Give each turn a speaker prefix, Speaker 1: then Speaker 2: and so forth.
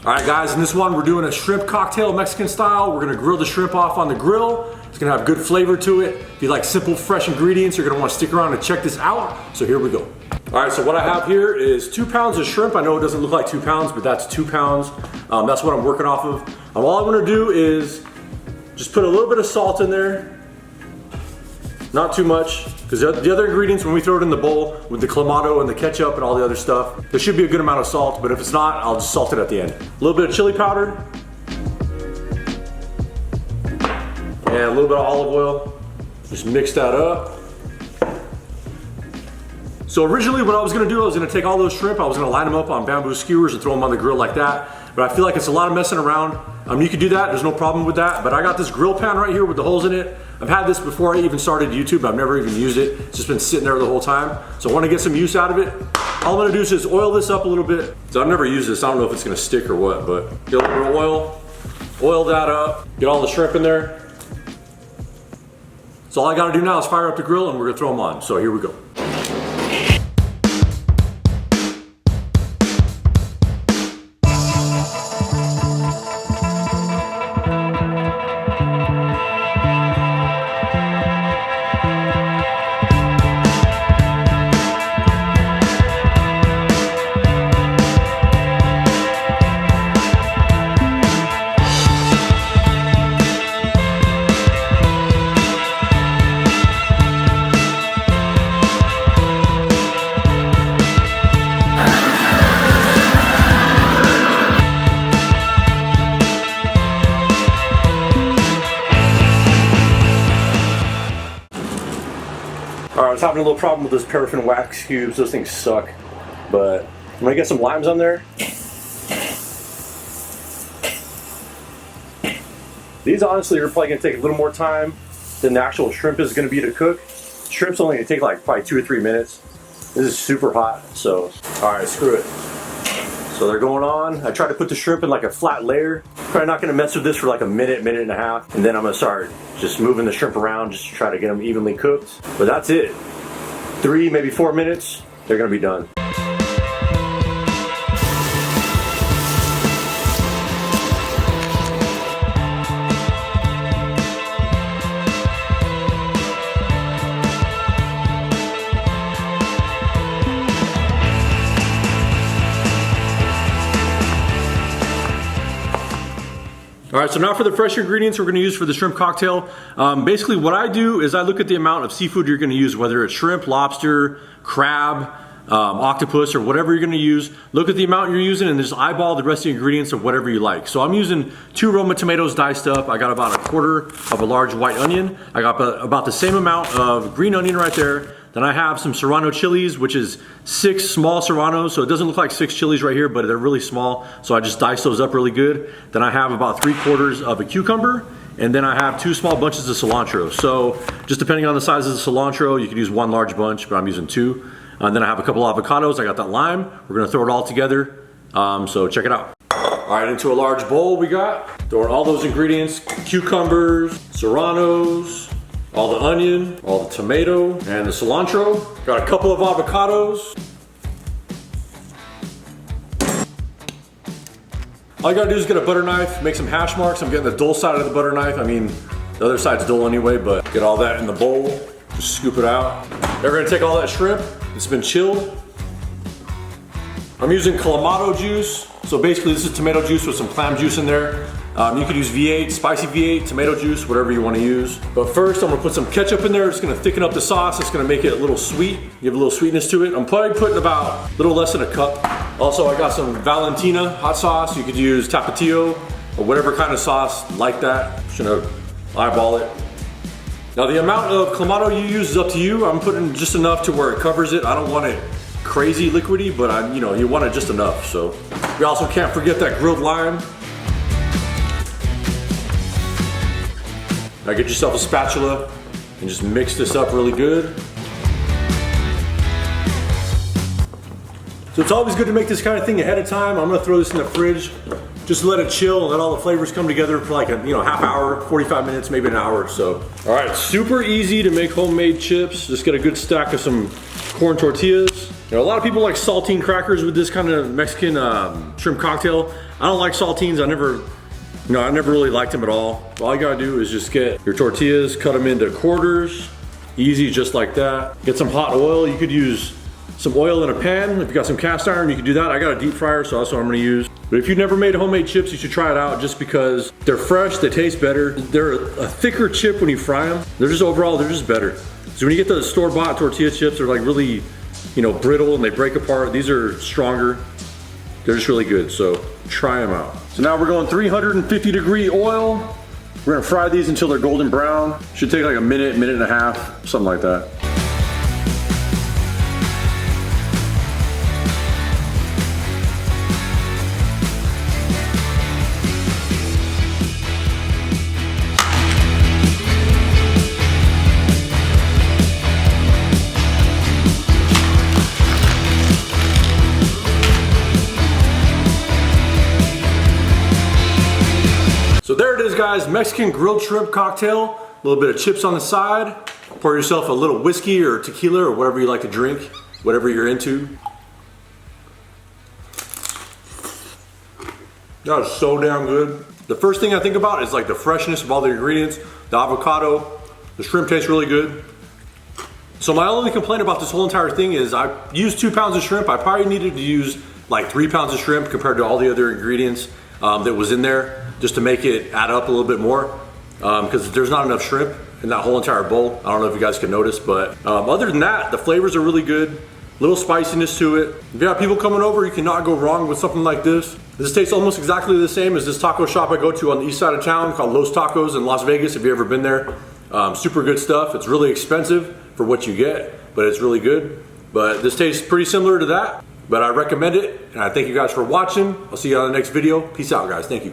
Speaker 1: All right guys, in this one we're doing a shrimp cocktail Mexican style. We're gonna grill the shrimp off on the grill. It's gonna have good flavor to it. If you like simple, fresh ingredients, you're gonna wanna stick around and check this out. So here we go. All right, so what I have here is 2 pounds of shrimp. I know it doesn't look like 2 pounds, but that's 2 pounds. That's what I'm working off of. All I'm gonna do is just put a little bit of salt in there. Not too much, because the other ingredients, when we throw it in the bowl with the clamato and the ketchup and all the other stuff, there should be a good amount of salt, but if it's not, I'll just salt it at the end. A little bit of chili powder, and a little bit of olive oil. Just mix that up. So originally what I was gonna do, I was gonna take all those shrimp, I was gonna line them up on bamboo skewers and throw them on the grill like that, but I feel like it's a lot of messing around. You could do that, there's no problem with that, but I got this grill pan right here with the holes in it. I've had this before I even started YouTube, I've never even used it. It's just been sitting there the whole time. So I wanna get some use out of it. All I'm gonna do is just oil this up a little bit. So I've never used this, I don't know if it's gonna stick or what, but get a little bit of oil that up, get all the shrimp in there. So all I gotta do now is fire up the grill and we're gonna throw them on. So here we go. Alright, I was having a little problem with those paraffin wax cubes. Those things suck. But I'm gonna get some limes on there. These honestly are probably gonna take a little more time than the actual shrimp is gonna be to cook. Shrimp's only gonna take like probably 2 or 3 minutes. This is super hot, so alright, screw it. So they're going on. I tried to put the shrimp in like a flat layer. Probably not gonna mess with this for like a minute, minute and a half. And then I'm gonna start just moving the shrimp around just to try to get them evenly cooked. But that's it. 3, maybe 4 minutes, they're gonna be done. All right, so now for the fresh ingredients we're gonna use for the shrimp cocktail. Basically what I do is I look at the amount of seafood you're gonna use, whether it's shrimp, lobster, crab, octopus, or whatever you're gonna use. Look at the amount you're using and just eyeball the rest of the ingredients of whatever you like. So I'm using 2 Roma tomatoes diced up. I got about 1/4 of a large white onion. I got about the same amount of green onion right there. Then I have some serrano chilies, which is 6 small serranos. So it doesn't look like 6 chilies right here, but they're really small. So I just dice those up really good. Then I have about 3/4 of a cucumber. And then I have 2 small bunches of cilantro. So just depending on the size of the cilantro, you could use 1 large bunch, but I'm using 2. And then I have a couple avocados. I got that lime. We're gonna throw it all together. So check it out. All right, into a large bowl we got. Throwing all those ingredients, cucumbers, serranos, all the onion, all the tomato, and the cilantro. Got a couple of avocados. All you gotta do is get a butter knife, make some hash marks. I'm getting the dull side of the butter knife. I mean, the other side's dull anyway, but get all that in the bowl. Just scoop it out. They're gonna take all that shrimp. It's been chilled. I'm using clamato juice. So basically this is tomato juice with some clam juice in there. You could use V8, spicy V8, tomato juice, whatever you want to use. But first I'm gonna put some ketchup in there. It's gonna thicken up the sauce. It's gonna make it a little sweet, give a little sweetness to it. I'm probably putting about a little less than a cup. Also I got some Valentina hot sauce. You could use Tapatio or whatever kind of sauce like that. Just gonna eyeball it. Now the amount of clamato you use is up to you. I'm putting just enough to where it covers it. I don't want it crazy liquidy, but you want it just enough. So we also can't forget that grilled lime. Now get yourself a spatula and just mix this up really good. So it's always good to make this kind of thing ahead of time. I'm gonna throw this in the fridge, just let it chill and let all the flavors come together for like a half hour, 45 minutes, maybe an hour or so. All right, super easy to make homemade chips. Just get a good stack of some corn tortillas. You know, a lot of people like saltine crackers with this kind of Mexican shrimp cocktail. I don't like saltines. I never really liked them at all. All you gotta do is just get your tortillas, cut them into quarters, easy, just like that. Get some hot oil. You could use some oil in a pan. If you got some cast iron, you can do that. I got a deep fryer, so that's what I'm gonna use. But if you've never made homemade chips, you should try it out just because they're fresh, they taste better. They're a thicker chip when you fry them. They're just better. So when you get the store-bought tortilla chips, they're like really, you know, brittle and they break apart. These are stronger. They're just really good, so try them out. So now we're going 350 degree oil. We're gonna fry these until they're golden brown. Should take like a minute, minute and a half, something like that. So there it is, guys, Mexican grilled shrimp cocktail. A little bit of chips on the side. Pour yourself a little whiskey or tequila or whatever you like to drink, whatever you're into. That is so damn good. The first thing I think about is like the freshness of all the ingredients, the avocado, the shrimp tastes really good. So my only complaint about this whole entire thing is I used 2 pounds of shrimp. I probably needed to use like 3 pounds of shrimp compared to all the other ingredients that was in there, just to make it add up a little bit more, because there's not enough shrimp in that whole entire bowl. I don't know if you guys can notice, but other than that, the flavors are really good. Little spiciness to it. If you have people coming over, you cannot go wrong with something like this. This tastes almost exactly the same as this taco shop I go to on the east side of town called Los Tacos in Las Vegas, if you've ever been there. Super good stuff. It's really expensive for what you get, but it's really good. But this tastes pretty similar to that, but I recommend it, and I thank you guys for watching. I'll see you on the next video. Peace out, guys. Thank you.